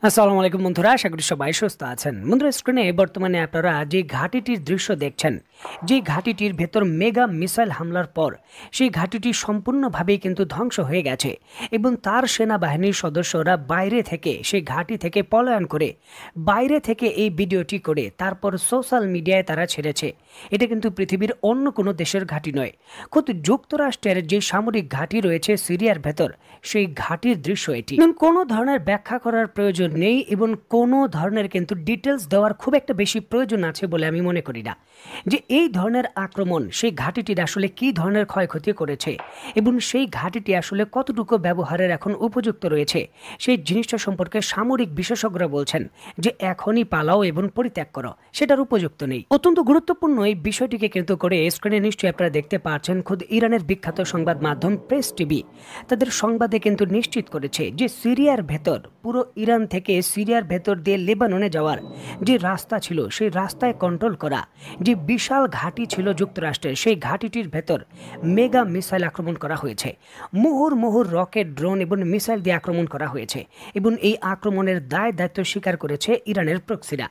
আসসালামু আলাইকুম বন্ধুরা, আশা করি সবাই সুস্থ আছেন। বন্ধুরা, স্ক্রিনে বর্তমানে আপনারা যে ঘাঁটিটির দৃশ্য দেখছেন, যে ঘাঁটিটির ভেতর মেগা মিসাইল হামলার পর সেই ঘাঁটিটি সম্পূর্ণভাবেই কিন্তু ধ্বংস হয়ে গেছে এবং তার সেনাবাহিনীর সদস্যরা বাইরে থেকে সেই ঘাঁটি থেকে পলায়ন করে বাইরে থেকে এই ভিডিওটি করে তারপর সোশ্যাল মিডিয়ায় তারা ছেড়েছে। এটা কিন্তু পৃথিবীর অন্য কোনো দেশের ঘাঁটি নয়, খোদ যুক্তরাষ্ট্রের যে সামরিক ঘাঁটি রয়েছে সিরিয়ার ভেতর, সেই ঘাঁটির দৃশ্য এটি। কোনো ধরনের ব্যাখ্যা করার প্রয়োজন নেই এবং কোনো ধরনের কিন্তু ডিটেলস দেওয়ার খুব একটা বেশি প্রয়োজন আছে বলে আমি মনে করি না। যে এই ধরনের আক্রমণ সেই ঘাঁটিটির আসলে কি ধরনের ক্ষয়ক্ষতি করেছে এবং সেই ঘাঁটিটি আসলে কতটুকু ব্যবহারের এখন উপযুক্ত রয়েছে, সেই জিনিসটা সম্পর্কে সামরিক বিশেষজ্ঞরা বলছেন যে এখনই পালাও এবং পরিত্যাগ করো, সেটার উপযুক্ত নেই। অত্যন্ত গুরুত্বপূর্ণ এই বিষয়টিকে কিন্তু করে স্ক্রিনে নিশ্চয়ই আপনারা দেখতে পাচ্ছেন, খোদ ইরানের বিখ্যাত সংবাদ মাধ্যম প্রেস টিভি তাদের সংবাদে কিন্তু নিশ্চিত করেছে যে সিরিয়ার ভেতর, পুরো ইরান থেকে সিরিয়ার ভেতর দিয়ে লেবাননে যাওয়ার যে রাস্তা ছিল, সেই রাস্তায় কন্ট্রোল করা যে বিশাল ঘাঁটি ছিল যুক্তরাষ্ট্রের, সেই ঘাঁটিটির ভেতর মেগা মিসাইল আক্রমণ করা হয়েছে। মুহুর রকেট, ড্রোন এবং মিসাইল দিয়ে আক্রমণ করা হয়েছে এবং এই আক্রমণের দায়িত্ব স্বীকার করেছে ইরানের প্রক্সিরা।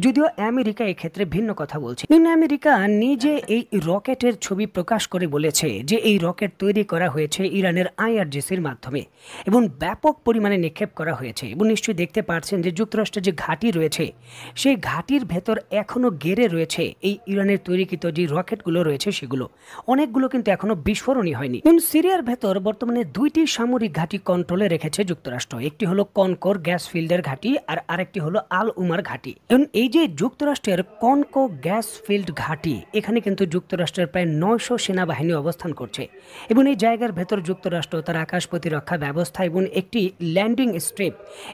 যদিও আমেরিকা এক্ষেত্রে ভিন্ন কথা বলছে। আমেরিকা নিজে এই রকেটের ছবি প্রকাশ করে বলেছে যে এই রকেট তৈরি করা হয়েছে ইরানের আইআরজিসির মাধ্যমে এবং ব্যাপক পরিমাণে নিক্ষেপ করা হয়েছে। এবং নিশ্চয়ই দেখতে পাচ্ছেন যে যুক্তরাষ্ট্রের যে ঘাঁটি রয়েছে, সেই ঘাঁটির ভেতর এখনো গেড়ে রয়েছে এই ইরানের তৈরিকৃত যে রকেটগুলো রয়েছে, সেগুলো অনেকগুলো কিন্তু এখনো বিস্ফোরণই হয়নি। সিরিয়ার ভেতর বর্তমানে দুইটি সামরিক ঘাঁটি কন্ট্রোলে রেখেছে যুক্তরাষ্ট্র। একটি হলো কনকোর গ্যাস ফিল্ডের ঘাঁটি আর আরেকটি হলো আল উমার ঘাঁটি। এই যে যুক্তরাষ্ট্রের কনকো গ্যাস ফিল্ড ঘাঁটি, এখানে কিন্তু যুক্তরাষ্ট্রের প্রায় 900 সেনাবাহিনী অবস্থান করছে এবং এই জায়গার ভেতর যুক্তরাষ্ট্র তার আকাশ প্রতিরক্ষা ব্যবস্থা এবং একটি ল্যান্ডিং স্ট্রিপ,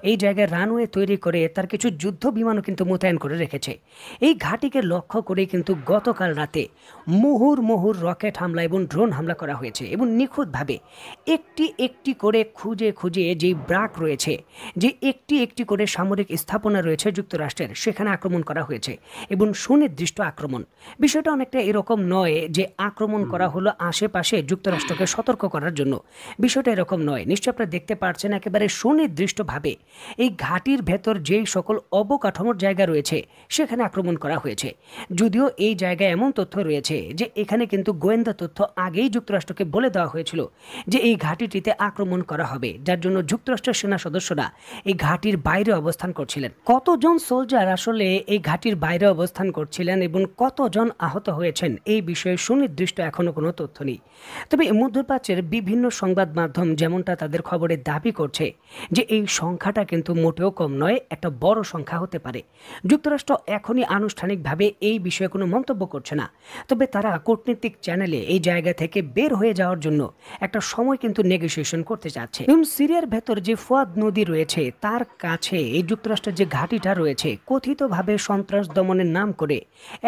এই জায়গায় রানওয়ে তৈরি করে তার কিছু যুদ্ধ বিমানও কিন্তু মোতায়েন করে রেখেছে। এই ঘাঁটিকে লক্ষ্য করে কিন্তু গতকাল রাতে মুহুর রকেট হামলা এবং ড্রোন হামলা করা হয়েছে এবং নিখুঁতভাবে একটি একটি করে খুঁজে যে ব্রাক রয়েছে, যে একটি করে সামরিক স্থাপনা রয়েছে যুক্তরাষ্ট্রের, সেখানে আক্রমণ করা হয়েছে এবং সুনির্দিষ্ট আক্রমণ। বিষয়টা অনেকটা এরকম নয় যে আক্রমণ করা হলো আশেপাশে যুক্তরাষ্ট্রকে সতর্ক করার জন্য, বিষয়টা এরকম নয়। নিশ্চয় আপনারা দেখতে পাচ্ছেন একেবারে সুনির্দিষ্টভাবে এই ঘাঁটির ভেতর যেই সকল অবকাঠামোর জায়গা রয়েছে, সেখানে আক্রমণ করা হয়েছে। যদিও এই জায়গায় এমন তথ্য রয়েছে যে এখানে কিন্তু গোয়েন্দা তথ্য আগেই যুক্তরাষ্ট্রকে বলে দেওয়া হয়েছিল যে এই ঘাঁটিটিতে আক্রমণ করা হবে, যার জন্য যুক্তরাষ্ট্রের সেনা সদস্যরা এই ঘাঁটির বাইরে অবস্থান করছিলেন। কতজন সোলজার আসলে এই ঘাঁটির বাইরে অবস্থান করছিলেন এবং কতজন আহত হয়েছেন, এই বিষয়ে সুনির্দিষ্ট এখনো কোনো তথ্য নেই। তবে মধ্যপ্রাচ্যের বিভিন্ন সংবাদ মাধ্যম যেমনটা তাদের খবরে দাবি করছে যে এই সংখ্যাটা কিন্তু মোটেও কম নয়, একটা বড় সংখ্যা হতে পারে। যুক্তরাষ্ট্র এখনই আনুষ্ঠানিকভাবে এই বিষয়ে কোনো মন্তব্য করছে না, তবে তারা কূটনীতিক চ্যানেলে এই জায়গা থেকে বের হয়ে যাওয়ার জন্য একটা সময় কিন্তু নেগোসিয়েশন করতে চাচ্ছে। সিরিয়ার ভেতর যে ফুয়াদ নদী রয়েছে, তার কাছে এই যুক্তরাষ্ট্রের যে ঘাঁটিটা রয়েছে, কথিতভাবে সন্ত্রাস দমনের নাম করে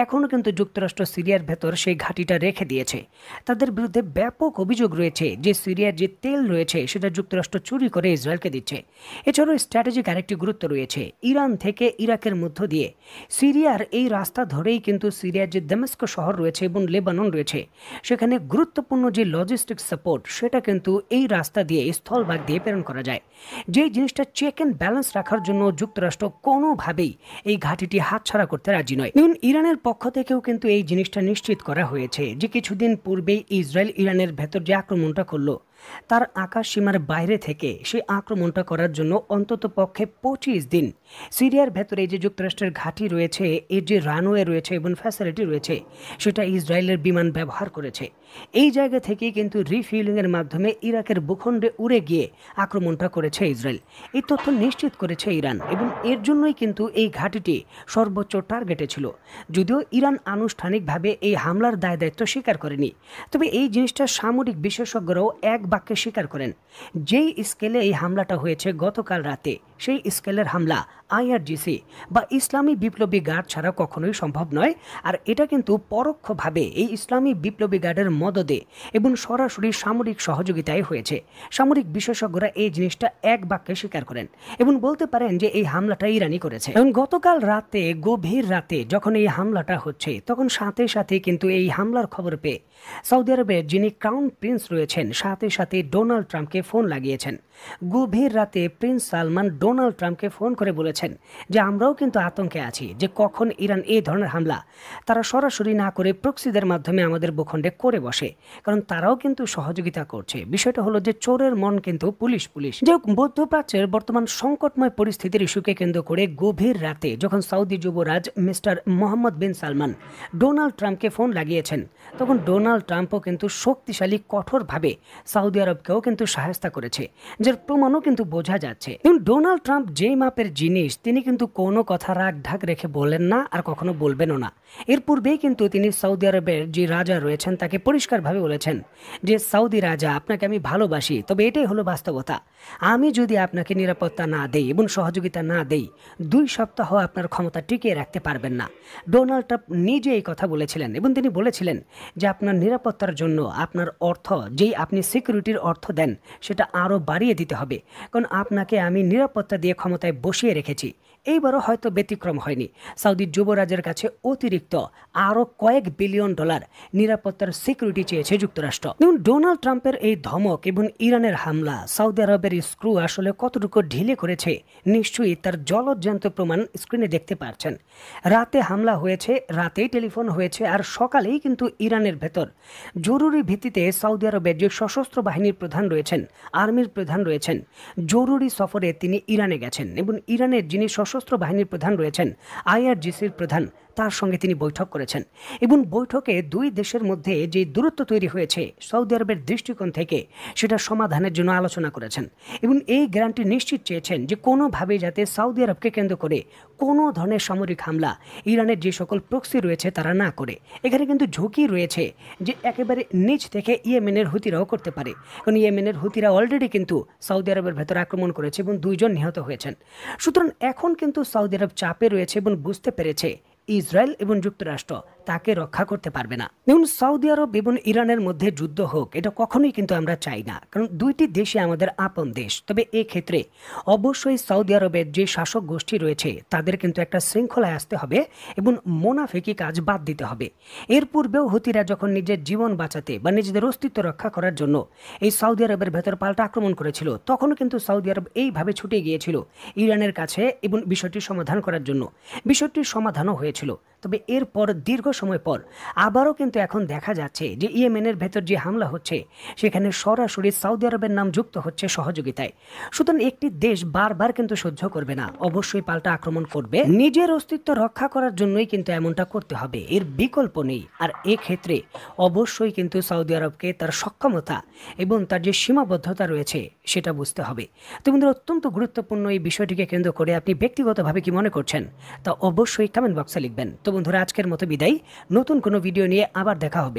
এখনো কিন্তু যুক্তরাষ্ট্র সিরিয়ার ভেতর সেই ঘাঁটিটা রেখে দিয়েছে। তাদের বিরুদ্ধে ব্যাপক অভিযোগ রয়েছে যে সিরিয়ার যে তেল রয়েছে সেটা যুক্তরাষ্ট্র চুরি করে ইসরায়েলকে দিচ্ছে। এছাড়াও স্ট্র্যাটেজিক আরেকটি গুরুত্ব রয়েছে, ইরান থেকে ইরাকের মধ্য দিয়ে সিরিয়ার এই রাস্তা ধরেই কিন্তু সিরিয়ার যে দামেস্ক শহর রয়েছে এবং লেবানন রয়েছে, সেখানে গুরুত্বপূর্ণ যে লজিস্টিক সাপোর্ট, সেটা কিন্তু এই রাস্তা দিয়ে স্থলভাগ দিয়ে প্রেরণ করা যায়। যেই জিনিসটা চেক অ্যান্ড ব্যালেন্স রাখার জন্য যুক্তরাষ্ট্র কোনোভাবেই এই ঘাঁটিটি হাতছাড়া করতে রাজি নয়। ইরানের পক্ষ থেকেও কিন্তু এই জিনিসটা নিশ্চিত করা হয়েছে যে কিছুদিন পূর্বেই ইসরায়েল ইরানের ভেতর যে আক্রমণটা করলো, তার আকাশ সীমার বাইরে থেকে সেই আক্রমণটা করার জন্য অন্তত পক্ষে 25 দিন সিরিয়ার ভেতরে যে যুক্তরাষ্ট্রের ঘাঁটি রয়েছে, এর যে রানওয়ে রয়েছে এবং ফ্যাসিলিটি রয়েছে, সেটা ইসরায়েলের বিমান ব্যবহার করেছে। এই জায়গা থেকেই কিন্তু রিফিউলিংয়ের মাধ্যমে ইরাকের ভূখণ্ডে উড়ে গিয়ে আক্রমণটা করেছে ইসরায়েল। এই তথ্য নিশ্চিত করেছে ইরান এবং এর জন্যই কিন্তু এই ঘাঁটিটি সর্বোচ্চ টার্গেটে ছিল। যদিও ইরান আনুষ্ঠানিকভাবে এই হামলার দায়িত্ব স্বীকার করেনি, তবে এই জিনিসটা সামরিক বিশেষজ্ঞরাও এক বাক্যে স্বীকার করেন। যেই স্কেলে এই হামলাটা হয়েছে গতকাল রাতে, সেই স্কেলের হামলা আইআরজিসি বা ইসলামী বিপ্লবী গার্ড ছাড়া কখনোই সম্ভব নয়। আর এটা কিন্তু পরোক্ষভাবে এই ইসলামী বিপ্লবী গার্ডের মদদে এবং সরাসরি সামরিক সহযোগিতায় হয়েছে। সামরিক বিশেষজ্ঞরা এই জিনিসটা এক বাক্যে স্বীকার করেন এবং বলতে পারেন যে এই হামলাটা ইরানি করেছে। এবং গতকাল রাতে, গভীর রাতে যখন এই হামলাটা হচ্ছে, তখন সাথে সাথে কিন্তু এই হামলার খবর পেয়ে সৌদি আরবের যিনি ক্রাউন প্রিন্স রয়েছেন সাথে সাথে ডোনাল্ড ট্রাম্পকে ফোন লাগিয়েছেন। গভীর রাতে প্রিন্স সালমান ডোনাল্ড ট্রাম্পকে ফোন করে বলেছেন যে আমরাও কিন্তু আতঙ্কে আছি যে কখন ইরান এই ধরনের হামলা তারা সরাসরি না করে প্রক্সিদের মাধ্যমে আমাদের ভূখণ্ডে করে বসে, কারণ তারাও কিন্তু সহযোগিতা করছে। বিষয়টা হলো যে চোরের মন কিন্তু পুলিশ পুলিশ। যে মধ্যপ্রাচ্যের বর্তমান সংকটময় পরিস্থিতির ইস্যুকে কেন্দ্র করে গভীর রাতে যখন সৌদি যুবরাজ মিস্টার মোহাম্মদ বিন সালমান ডোনাল্ড ট্রাম্পকে ফোন লাগিয়েছেন, তখন ডোনাল্ড ট্রাম্পও কিন্তু শক্তিশালী কঠোরভাবে সৌদি আরবকেও কিন্তু সহায়তা করেছে, যার প্রমাণও কিন্তু বোঝা যাচ্ছে। এবং ডোনাল্ড ট্রাম্প যেই মাপের জিনিস, তিনি কিন্তু কোনো কথা রাগ ঢাক রেখে বলেন না আর কখনো বলবেনও না। এর পূর্বেই কিন্তু তিনি সৌদি আরবের যে রাজা রয়েছেন তাকে পরিষ্কারভাবে বলেছেন যে সৌদি রাজা, আপনাকে আমি ভালোবাসি, তবে এটাই হলো বাস্তবতা। আমি যদি আপনাকে নিরাপত্তা না দেই এবং সহযোগিতা না দেই, 2 সপ্তাহ আপনার ক্ষমতা টিকিয়ে রাখতে পারবেন না। ডোনাল্ড ট্রাম্প নিজে এই কথা বলেছিলেন এবং তিনি বলেছিলেন যে আপনার নিরাপত্তার জন্য আপনার অর্থ, যেই আপনি সিকিউরিটির অর্থ দেন, সেটা আরও বাড়িয়ে দিতে হবে, কারণ আপনাকে আমি নিরাপত্তা দিয়ে ক্ষমতায় বসিয়ে রেখেছি। এইবারও হয়তো ব্যতিক্রম হয়নি। সৌদি যুবরাজের কাছে অতিরিক্ত আরও কয়েক বিলিয়ন ডলার নিরাপত্তার সিকিউরিটি চেয়েছে যুক্তরাষ্ট্র। এবং ডোনাল্ড ট্রাম্পের এই ধমক এবং ইরানের হামলা সৌদি আরবের স্ক্রু আসলে কতটুকু ঢিলে করেছে নিশ্চয়ই তার জলজ্যান্ত প্রমাণ স্ক্রিনে দেখতে পাচ্ছেন। রাতে হামলা হয়েছে, রাতেই টেলিফোন হয়েছে, আর সকালেই কিন্তু ইরানের ভেতর জরুরি ভিত্তিতে সৌদি আরবের যে সশস্ত্র বাহিনীর প্রধান রয়েছেন, আর্মির প্রধান রয়েছেন, জরুরি সফরে তিনি ইরানে গেছেন এবং ইরানের যিনি সশস্ত্র বাহিনীর প্রধান রয়েছেন, IRGCর প্রধান, তার সঙ্গে তিনি বৈঠক করেছেন। এবং বৈঠকে 2 দেশের মধ্যে যে দূরত্ব তৈরি হয়েছে সৌদি আরবের দৃষ্টিকোণ থেকে, সেটা সমাধানের জন্য আলোচনা করেছেন এবং এই গ্যারান্টি নিশ্চিত চেয়েছেন যে কোনোভাবে যাতে সৌদি আরবকে কেন্দ্র করে কোনো ধরনের সামরিক হামলা ইরানের যে সকল প্রক্সি রয়েছে তারা না করে। এখানে কিন্তু ঝুঁকি রয়েছে যে একেবারে নিচ থেকে ইয়েমেনের হুতিরাও করতে পারে, কারণ ইয়েমেনের হুতিরা অলরেডি কিন্তু সৌদি আরবের ভেতর আক্রমণ করেছে এবং 2 জন নিহত হয়েছেন। সুতরাং এখন কিন্তু সৌদি আরব চাপে রয়েছে এবং বুঝতে পেরেছে ইসরায়েল এবং যুক্তরাষ্ট্র তাকে রক্ষা করতে পারবে না। এবং সৌদি আরব এবং ইরানের মধ্যে যুদ্ধ হোক, এটা কখনোই কিন্তু আমরা চাই না, কারণ 2টি দেশই আমাদের আপন দেশ। তবে এক্ষেত্রে অবশ্যই সৌদি আরবের যে শাসক গোষ্ঠী রয়েছে তাদের কিন্তু একটা শৃঙ্খলায় আসতে হবে এবং মোনাফিকি কাজ বাদ দিতে হবে। এর পূর্বেও হুতিরা যখন নিজের জীবন বাঁচাতে বা নিজেদের অস্তিত্ব রক্ষা করার জন্য এই সৌদি আরবের ভেতর পাল্টা আক্রমণ করেছিল, তখনও কিন্তু সৌদি আরব এইভাবে ছুটে গিয়েছিল ইরানের কাছে এবং বিষয়টির সমাধান করার জন্য। বিষয়টির সমাধানও হয়েছিল। তবে এরপর দীর্ঘ সময় পর আবারও কিন্তু এখন দেখা যাচ্ছে যে ইয়েমেনের ভেতর যে হামলা হচ্ছে সেখানে সরাসরি সৌদি আরবের নাম যুক্ত হচ্ছে সহযোগিতায়। সুতরাং একটি দেশ বারবার কিন্তু সহ্য করবে না, অবশ্যই পাল্টা আক্রমণ করবে। নিজের অস্তিত্ব রক্ষা করার জন্যই কিন্তু এমনটা করতে হবে, এর বিকল্প নেই। আর এক্ষেত্রে অবশ্যই কিন্তু সৌদি আরবকে তার সক্ষমতা এবং তার যে সীমাবদ্ধতা রয়েছে সেটা বুঝতে হবে। তো বন্ধুরা, অত্যন্ত গুরুত্বপূর্ণ এই বিষয়টিকে কেন্দ্র করে আপনি ব্যক্তিগতভাবে কি মনে করছেন তা অবশ্যই কমেন্ট বক্সে লিখবেন। তো বন্ধুরা, আজকের মতো বিদায়। নতুন কোনো ভিডিও নিয়ে আবার দেখা হবে।